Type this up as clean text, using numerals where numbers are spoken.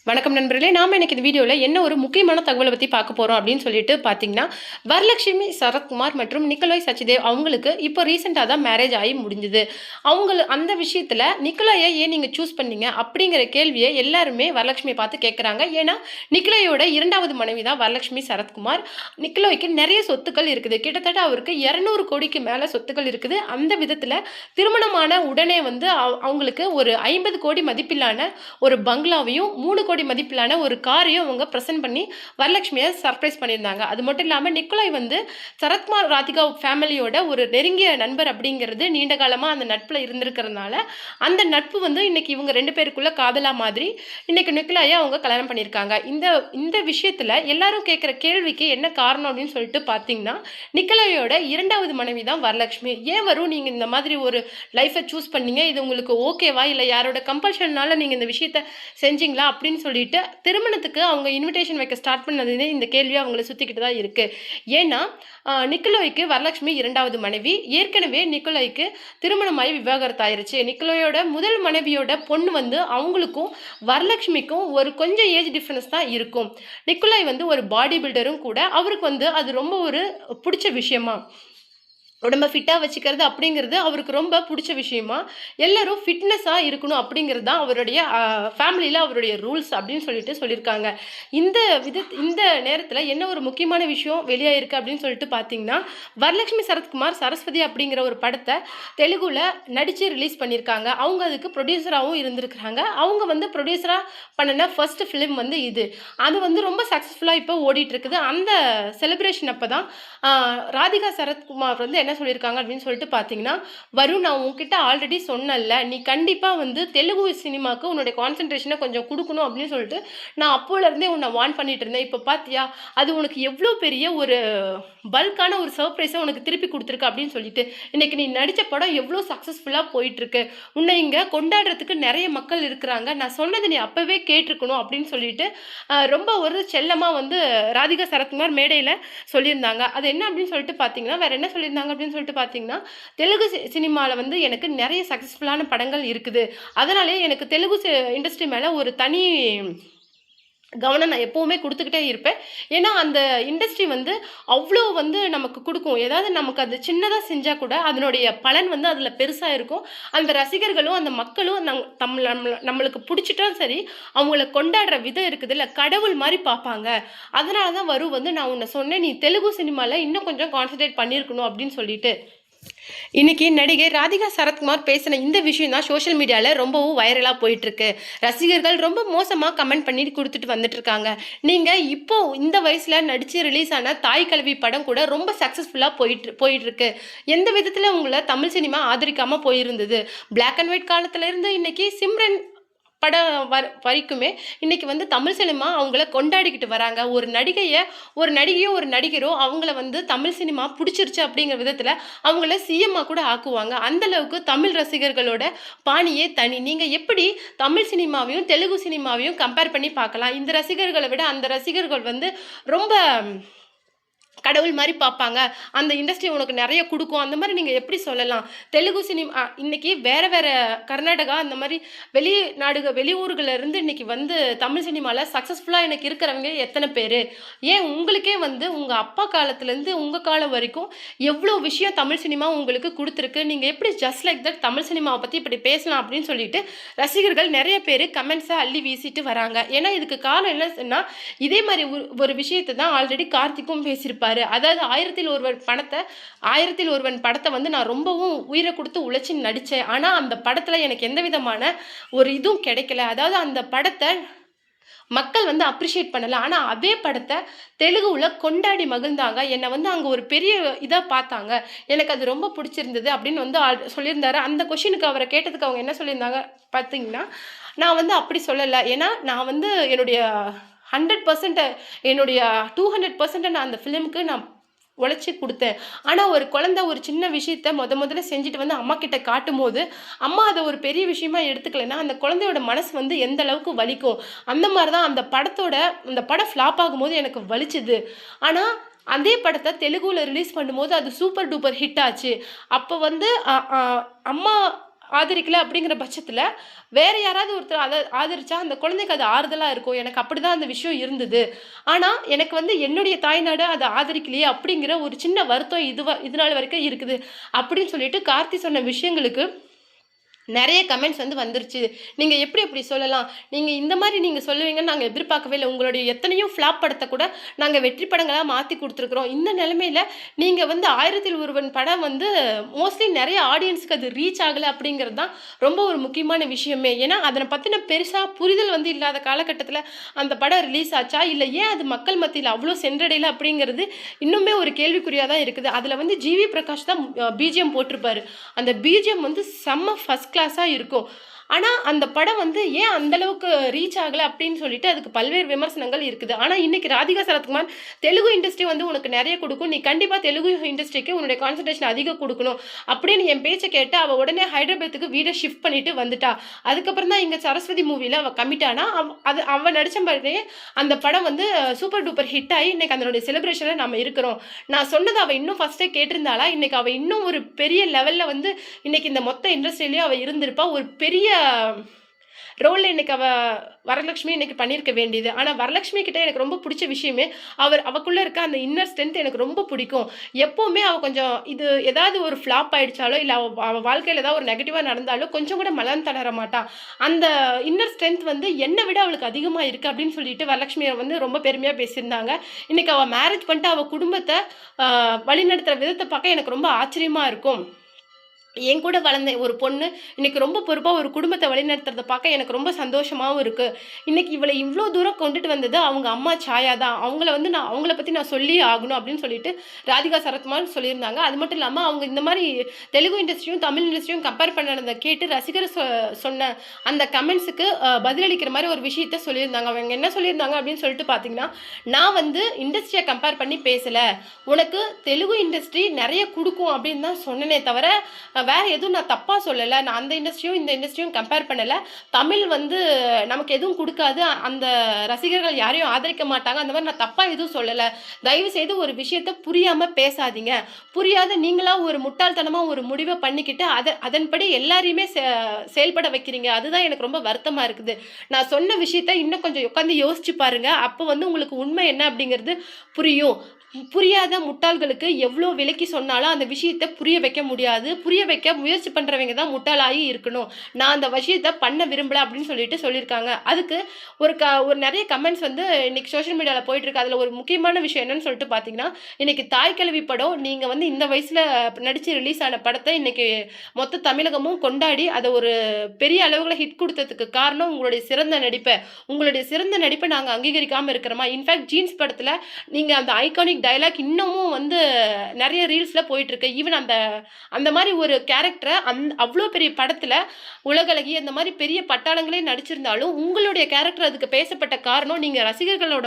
வணக்கம் நண்பர்களே. நாம இன்னைக்கு இந்த வீடியோவில் என்ன ஒரு முக்கியமான தகவலை பற்றி பார்க்க போகிறோம் அப்படின்னு சொல்லிட்டு பார்த்தீங்கன்னா, வரலட்சுமி சரத்குமார் மற்றும் நிக்கலாய் சச்சிதேவ் அவங்களுக்கு இப்போ ரீசெண்டாக தான் மேரேஜ் ஆகி முடிஞ்சுது. அந்த விஷயத்தில் நிக்கலாயை ஏன் நீங்கள் சூஸ் பண்ணீங்க அப்படிங்கிற கேள்வியை எல்லாருமே வரலட்சுமியை பார்த்து கேட்குறாங்க. ஏன்னா நிக்கலாயோட இரண்டாவது மனைவி தான் வரலட்சுமி சரத்குமார். நிக்கலாய்க்கு நிறைய சொத்துக்கள் இருக்குது. கிட்டத்தட்ட அவருக்கு 200 கோடிக்கு மேலே சொத்துக்கள் இருக்குது. அந்த விதத்தில் திருமணமான உடனே வந்து அவங்களுக்கு ஒரு 50 கோடி மதிப்பிலான ஒரு பங்களாவையும் 3 கோடி மதிப்பிலான ஒரு காரையும் அவங்க ப்ரெசென்ட் பண்ணி வரலட்சுமியை சர்ப்ரைஸ் பண்ணியிருந்தாங்க. அது மட்டும் இல்லாமல் நிக்கலாய் வந்து சரத்குமார் ராதிகா ஃபேமிலியோட ஒரு நெருங்கிய நண்பர் அப்படிங்கிறது நீண்ட காலமாக அந்த நட்பில் இருந்திருக்கிறதுனால அந்த நட்பு வந்து இன்னைக்கு இவங்க 2 பேருக்குள்ள காதலா மாதிரி இன்னைக்கு நிக்கலாயை அவங்க கல்யாணம் பண்ணியிருக்காங்க. இந்த விஷயத்தில் எல்லாரும் கேட்குற கேள்விக்கு என்ன காரணம் அப்படின்னு சொல்லிட்டு பார்த்தீங்கன்னா, நிக்கலாயோட இரண்டாவது மனைவி தான் வரலட்சுமி. ஏன் வரும் நீங்கள் இந்த மாதிரி ஒரு லைஃப்பை சூஸ் பண்ணீங்க, இது உங்களுக்கு ஓகேவா, இல்லை யாரோட கம்பல்ஷன்னால நீங்கள் இந்த விஷயத்த செஞ்சீங்களா அப்படின்னு சொல்லிட்டு திருமணத்துக்கு அவங்க இன்விடேஷன் வைக்க ஸ்டார்ட் பண்ணது இந்த கேள்வி அவங்கள சுற்றிக்கிட்டு தான் இருக்குது. ஏன்னா நிக்கலாய்க்கு வரலட்சுமி இரண்டாவது மனைவி. ஏற்கனவே நிக்கலாய்க்கு திருமணமாகி விவாகரத்து ஆயிருச்சு. நிக்கலாயோட முதல் மனைவியோட பொண்ணு வந்து அவங்களுக்கும் வரலட்சுமிக்கும் ஒரு கொஞ்சம் ஏஜ் டிஃப்ரென்ஸ் தான் இருக்கும். நிக்கலாய் வந்து ஒரு பாடி பில்டரும் கூட. அவருக்கு வந்து அது ரொம்ப ஒரு பிடிச்ச விஷயமா, உடம்பை ஃபிட்டாக வச்சுக்கிறது அப்படிங்கிறது அவருக்கு ரொம்ப பிடிச்ச விஷயமா. எல்லாரும் ஃபிட்னஸாக இருக்கணும் அப்படிங்கிறது தான் அவருடைய ஃபேமிலியில் அவருடைய ரூல்ஸ் அப்படின்னு சொல்லியிருக்காங்க. இந்த நேரத்தில் என்ன ஒரு முக்கியமான விஷயம் வெளியாயிருக்கு அப்படின்னு சொல்லிட்டு பார்த்தீங்கன்னா, வரலட்சுமி சரத்குமார் சரஸ்வதி அப்படிங்கிற ஒரு படத்தை தெலுங்குல நடித்து ரிலீஸ் பண்ணியிருக்காங்க. அவங்க அதுக்கு ப்ரொடியூசராகவும் இருந்திருக்கிறாங்க. அவங்க வந்து ப்ரொடியூசராக பண்ணின ஃபர்ஸ்ட் ஃபிலிம் வந்து இது. அது வந்து ரொம்ப சக்ஸஸ்ஃபுல்லாக இப்போ ஓடிட்டுருக்குது. அந்த செலிப்ரேஷன் அப்போ தான் ராதிகா சரத்குமார் வந்து என்ன சொல்லியிருக்காங்க அப்படின்னு சொல்லிட்டு பார்த்தீங்கன்னா, வருண், நான் உங்ககிட்ட ஆல்ரெடி சொன்னல, நீ கண்டிப்பாக வந்து தெலுங்கு சினிமாவுக்கு உன்னுடைய கான்சன்ட்ரேஷனை கொஞ்சம் கொடுக்கணும் அப்படின்னு சொல்லிட்டு நான் அப்போலேருந்தே உன்னை வார்ன் பண்ணிட்டு இருந்தேன். இப்போ பார்த்தியா, அது உனக்கு எவ்வளோ பெரிய ஒரு பல்கான ஒரு சர்ப்ரைஸை உனக்கு திருப்பி கொடுத்துருக்கு அப்படின்னு சொல்லிட்டு இன்னைக்கு நீ நடித்த படம் எவ்வளோ சக்ஸஸ்ஃபுல்லாக போயிட்டுருக்கு. உன்னை இங்கே கொண்டாடுறதுக்கு நிறைய மக்கள் இருக்கிறாங்க. நான் சொன்னது நீ அப்போவே கேட்டிருக்கணும் அப்படின்னு சொல்லிட்டு ரொம்ப ஒரு செல்லமாக வந்து ராதிகா சரத்குமார் மேடையில் சொல்லியிருந்தாங்க. அது என்ன அப்படின்னு சொல்லிட்டு பார்த்தீங்கன்னா, வேறு என்ன சொல்லியிருந்தாங்க அப்படின்னு சொல்லிட்டு பார்த்தீங்கன்னா, தெலுங்கு சினிமாவில் வந்து எனக்கு நிறைய சக்ஸஸ்ஃபுல்லான படங்கள் இருக்குது. அதனாலே எனக்கு தெலுங்கு இண்டஸ்ட்ரி மேலே ஒரு தனி கவனம் நான் எப்போவுமே கொடுத்துக்கிட்டே இருப்பேன். ஏன்னா அந்த இண்டஸ்ட்ரி வந்து அவ்வளோ வந்து நமக்கு கொடுக்கும். ஏதாவது நமக்கு அது சின்னதாக செஞ்சால் கூட அதனுடைய பலன் வந்து அதில் பெருசாக இருக்கும். அந்த ரசிகர்களும் அந்த மக்களும் நம்மளுக்கு பிடிச்சிட்டாலும் சரி, அவங்கள கொண்டாடுற விதம் இருக்குது இல்லை, கடவுள் மாதிரி பார்ப்பாங்க. அதனால தான் வந்து நான் உன்னை சொன்னேன், நீ தெலுங்கு சினிமாவில் இன்னும் கொஞ்சம் கான்சன்ட்ரேட் பண்ணியிருக்கணும் அப்படின்னு சொல்லிட்டு. இன்னைக்கு நடிகை ராதிகா சரத்குமார் பேசின இந்த விஷயம் தான் சோஷியல் மீடியாவில் ரொம்பவும் வைரலாக போயிட்டுருக்கு. ரசிகர்கள் ரொம்ப மோசமாக கமெண்ட் பண்ணி கொடுத்துட்டு வந்துட்டு இருக்காங்க. நீங்கள் இப்போ இந்த வயசில் நடித்து ரிலீஸ் ஆன தாய் கல்வி படம் கூட ரொம்ப சக்ஸஸ்ஃபுல்லாக போயிட்டுருக்கு. எந்த விதத்தில் உங்களை தமிழ் சினிமா ஆதரிக்காமல் போயிருந்தது? பிளாக் அண்ட் ஒயிட் காலத்திலேருந்து இன்னைக்கு சிம்ரன் படம் வரைக்குமே இன்னைக்கு வந்து தமிழ் சினிமா அவங்கள கொண்டாடிக்கிட்டு வராங்க. ஒரு நடிகையோ ஒரு நடிகரோ அவங்கள வந்து தமிழ் சினிமா பிடிச்சிருச்சு அப்படிங்கிற விதத்தில் அவங்கள சிஎம்மாக கூட ஆக்குவாங்க. அந்தளவுக்கு தமிழ் ரசிகர்களோட பாணியே தனி. நீங்கள் எப்படி தமிழ் சினிமாவையும் தெலுங்கு சினிமாவையும் கம்பேர் பண்ணி பார்க்கலாம்? இந்த ரசிகர்களை விட அந்த ரசிகர்கள் வந்து ரொம்ப கடவுள் மாதிரி பார்ப்பாங்க. அந்த இண்டஸ்ட்ரி உனக்கு நிறைய கொடுக்கும். அந்த மாதிரி நீங்கள் எப்படி சொல்லலாம்? தெலுங்கு சினிமா இன்னைக்கு வேறு கர்நாடகா அந்த மாதிரி வெளியூர்களில் இருந்து இன்னைக்கு வந்து தமிழ் சினிமாவில் சக்ஸஸ்ஃபுல்லாக எனக்கு இருக்கிறவங்க எத்தனை பேர்? ஏன் உங்களுக்கே வந்து உங்கள் அப்பா காலத்துலேருந்து உங்கள் காலம் வரைக்கும் எவ்வளோ விஷயம் தமிழ் சினிமா உங்களுக்கு கொடுத்துருக்கு. நீங்கள் எப்படி ஜஸ்ட் லைக் தட் தமிழ் சினிமாவை பற்றி இப்படி பேசலாம் அப்படின்னு சொல்லிட்டு ரசிகர்கள் நிறைய பேர் கமெண்ட்ஸை அள்ளி வீசிட்டு வராங்க. ஏன்னா இதுக்கு காரணம் என்னன்னா, இதே மாதிரி ஒரு விஷயத்தை தான் ஆல்ரெடி கார்த்திக்கும் பேசியிருப்பார். அதாவது 1000ல் ஒருவன் படத்தை வந்து நான் ரொம்பவும் உயிரை கொடுத்து உழைச்சி நடித்தேன். ஆனால் அந்த படத்தில் எனக்கு எந்த விதமான ஒரு இதுவும் கிடைக்கல. அதாவது அந்த படத்தை மக்கள் வந்து அப்ரிஷியேட் பண்ணலை. ஆனால் அதே படத்தை தெலுங்குல கொண்டாடி மகிழ்ந்தாங்க. என்னை வந்து அங்கே ஒரு பெரிய இதாக பார்த்தாங்க. எனக்கு அது ரொம்ப பிடிச்சிருந்தது அப்படின்னு வந்து சொல்லியிருந்தாரு. அந்த கொஷினுக்கு அவரை கேட்டதுக்கு அவங்க என்ன சொல்லியிருந்தாங்க பார்த்தீங்கன்னா, நான் வந்து அப்படி சொல்லலை. ஏன்னா நான் வந்து என்னுடைய 100% என்னுடைய 200% நான் அந்த ஃபிலிமுக்கு நான் உழைச்சி கொடுத்தேன். ஆனால் ஒரு குழந்தை ஒரு சின்ன விஷயத்த முதல்ல செஞ்சுட்டு வந்து அம்மா கிட்ட காட்டும் போது அம்மா அதை ஒரு பெரிய விஷயமா எடுத்துக்கலைன்னா அந்த குழந்தையோட மனசு வந்து எந்த அளவுக்கு வலிக்கும். அந்த மாதிரி தான் அந்த படம் ஃப்ளாப் ஆகும்போது எனக்கு வலிச்சுது. ஆனால் அதே படத்தை தெலுங்குல ரிலீஸ் பண்ணும்போது அது சூப்பர் டூப்பர் ஹிட் ஆச்சு. அப்போ வந்து அம்மா ஆதரிக்கல அப்படிங்கிற பட்சத்துல, வேற யாராவது ஒருத்தர் அத ஆதரிச்சா அந்த குழந்தைக்கு அது ஆறுதலா இருக்கும். எனக்கு அப்படிதான் அந்த விஷயம் இருந்தது. ஆனா, எனக்கு வந்து என்னுடைய தாய்நாடு அத ஆதரிக்கலையே அப்படிங்கிற ஒரு சின்ன வருத்தம் இது நாள் வரைக்கும் இருக்குது. அப்படின்னு சொல்லிட்டு கார்த்தி சொன்ன விஷயங்களுக்கு நெறைய கமெண்ட்ஸ் வந்து வந்துருச்சு. நீங்க எப்படி அப்படி சொல்லலாம்? நீங்க இந்த மாரி நீங்க சொல்லுவீங்கன்னு நாங்க எதிர்பார்க்கவே இல்ல. உங்களுடைய எத்தனையோ ஃப்ளாப் படத்த கூட நாங்க வெற்றி படங்களா மாத்தி குடுத்துருக்குறோம். இந்த நிலைமையில நீங்க வந்து 1000ல் ஒருவன் படம் வந்து மோஸ்ட்லி நெறைய ஆடியன்ஸ்க்கு அது ரீச் ஆகல அப்படிங்கிறது தான் ரொம்ப ஒரு முக்கியமான விஷயமே. ஏன்னா, அதன பத்தின பெருசா புரிதல் வந்து இல்லாத காலகட்டத்தில அந்த படம் ரிலீஸ் ஆச்சா? இல்ல ஏன் அது மக்கள் மத்தியில அவ்ளோ சென்றடையல அப்படிங்கிறது இன்னுமே ஒரு கேள்விக்குறியா தான் இருக்குது. அதுல வந்து ஜிவி பிரகாஷ் தான் பிஜிஎம் போட்டிருப்பாரு. அந்த பிஜிஎம் வந்து செம்ம ஃபர்ஸ்ட் கிளாஸா இருக்கும். ஆனா, அந்த படம் வந்து ஏன் அந்த அளவுக்கு ரீச் ஆகல அப்படின்னு சொல்லிட்டு அதுக்கு பல்வேறு விமர்சனங்கள் இருக்குது. ஆனா, இன்னைக்கு ராதிகா சரத்குமார் தெலுங்கு இண்டஸ்ட்ரி வந்து உனக்கு நெறைய குடுக்கும். நீ கண்டிப்பா தெலுங்கு இண்டஸ்ட்ரிக்கு உன்னுடைய கான்சன்ட்ரேஷன் அதிகம் குடுக்கணும். அப்படின்னு என் பேச்ச கேட்டு அவ உடனே ஹைதராபாத்துக்கு வீட ஷிஃப்ட் பண்ணிட்டு வந்துட்டா. அதுக்கப்புறம் தான் இங்க சரஸ்வதி மூவில அவ கமிட் ஆனா. அவ நடிச்ச மாதிரியே அந்த படம் வந்து சூப்பர் டூப்பர் ஹிட் ஆயி இன்னைக்கு அதனுடைய செலிப்ரேஷன்ல நாம இருக்கிறோம். நான் சொன்னத அவ இன்னும் ஃபர்ஸ்ட்டே கேட்டிருந்தாளா, இன்னைக்கு அவ இன்னும் ஒரு பெரிய லெவல்ல வந்து இன்னைக்கு இந்த மொத்த இண்டஸ்ட்ரியிலயும் அவ இருந்திருப்பா. ஒரு பெரிய ரோல்ல இன்னைக்கு அவ வரலட்சுமி இன்னைக்கு பண்ணியிருக்க வேண்டியது. ஆனா வரலட்சுமி கிட்ட எனக்கு ரொம்ப புடிச்ச விஷயமே, அவக்குள்ள இருக்க அந்த இன்னர் ஸ்ட்ரென்த் எனக்கு ரொம்ப பிடிக்கும். எப்பவுமே அவ கொஞ்சம் இது ஏதாவது ஒரு ஃப்ளாப் ஆயிடுச்சாலோ, இல்ல அவ வாழ்க்கையில ஏதாவது ஒரு நெகட்டிவா நடந்தாலோ, கொஞ்சம் கூட மனம் தளர மாட்டா. அந்த இன்னர் ஸ்ட்ரென்த் வந்து என்ன விட அவளுக்கு அதிகமா இருக்கு அப்படின்னு சொல்லிட்டு வரலட்சுமிய வந்து ரொம்ப பெருமையா பேசியிருந்தாங்க. இன்னைக்கு அவ மேரேஜ் பண்ணிட்டு அவ குடும்பத்த வழிநடத்துற விதத்த பார்க்க எனக்கு ரொம்ப ஆச்சரியமா இருக்கும். என் கூட வளர்ந்த ஒரு பொண்ணு இன்னைக்கு ரொம்ப பொறுப்பா ஒரு குடும்பத்த வழிநடத்துறத பார்க்க எனக்கு ரொம்ப சந்தோஷமாவும் இருக்கு. இன்னைக்கு இவள இவ்ளோ தூரம் கொண்டுட்டு வந்தது அவங்க அம்மா சாயா தான். அவங்கள பத்தி நான் சொல்லியே ஆகணும் அப்படின்னு சொல்லிட்டு ராதிகா சரத்குமார் சொல்லியிருந்தாங்க. அது மட்டும் இல்லாம அவங்க இந்த மாரி தெலுங்கு இண்டஸ்ட்ரியும், தமிழ் இண்டஸ்ட்ரியும் கம்பேர் பண்ணத கேட்டு ரசிகர் சொன்ன அந்த கமெண்ட்ஸுக்கு பதிலளிக்கிற மாரி ஒரு விஷயத்த சொல்லியிருந்தாங்க. அவங்க என்ன சொல்லியிருந்தாங்க அப்படின்னு சொல்லிட்டு பார்த்தீங்கன்னா, "நான் வந்து இண்டஸ்ட்ரிய கம்பேர் பண்ணி பேசல. உனக்கு தெலுங்கு இண்டஸ்ட்ரி நெறைய குடுக்கும் அப்படின்னு தான் சொன்னனே தவிர, வேற எதுவும் நான் தப்பா சொல்லல. நான் அந்த இண்டஸ்ட்ரியும், இந்த இண்டஸ்ட்ரியும் கம்பேர் பண்ணல. தமிழ் வந்து நமக்கு எதுவும் குடுக்காது. அந்த ரசிகர்கள் யாரையும் ஆதரிக்க மாட்டாங்க. அந்த மாரி நான் தப்பா எதுவும் சொல்லல. தயவு செய்து ஒரு விஷயத்த புரியாம பேசாதீங்க. புரியாத நீங்களா ஒரு முட்டாள்தனமா ஒரு முடிவ பண்ணிக்கிட்டு, அதன்படி எல்லாரையுமே செயல்பட வைக்கிறீங்க. அதுதான் எனக்கு ரொம்ப வருத்தமா இருக்குது. நான் சொன்ன விஷயத்த இன்னும் கொஞ்சம் உட்காந்து யோசிச்சு பாருங்க. அப்ப வந்து உங்களுக்கு உண்மை என்ன அப்படிங்கிறது புரியும். புரியாத முட்டாள்களுக்கு எவ்ளோ விளக்கி சொன்னாலும் அந்த விஷயத்த புரிய வைக்க முடியாது. புரிய வைக்க முயற்சி பண்றவங்க தான் முட்டாளாகி இருக்கணும். நான் அந்த விஷயத்த பண்ண விரும்பல அப்படின்னு சொல்லிட்டு சொல்லியிருக்காங்க. அதுக்கு ஒரு நெறைய கமெண்ட்ஸ் வந்து இன்னைக்கு சோஷியல் மீடியால போயிட்டு இருக்கு. அதுல ஒரு முக்கியமான விஷயம் என்னன்னு சொல்லிட்டு பார்த்தீங்கன்னா, இன்னைக்கு தாய் கிழவி படம் நீங்க வந்து இந்த வயசுல நடிச்சு ரிலீஸ் ஆன படத்த இன்னைக்கு மொத்த தமிழகமும் கொண்டாடி அத ஒரு பெரிய அளவுல ஹிட் குடுத்ததுக்கு காரணம் உங்களுடைய சிறந்த நடிப்ப நாங்க அங்கீகரிக்காம இருக்கிறோமா? இன்ஃபாக்ட் ஜீன்ஸ் படத்துல நீங்க அந்த ஐகானிக் டயலாக் இன்னமும் வந்து நெறைய ரீல்ஸ்ல போயிட்டு இருக்கு. ஈவன் அந்த அந்த மாரி ஒரு கேரக்டர அவ்ளோ பெரிய படத்துல உலகளகி அந்த மாரி பெரிய பட்டாளங்களே நடிச்சிருந்தாலும், உங்களுடைய கேரக்டர் அதுக்கு பேசப்பட்ட காரணம் நீங்க ரசிகர்களோட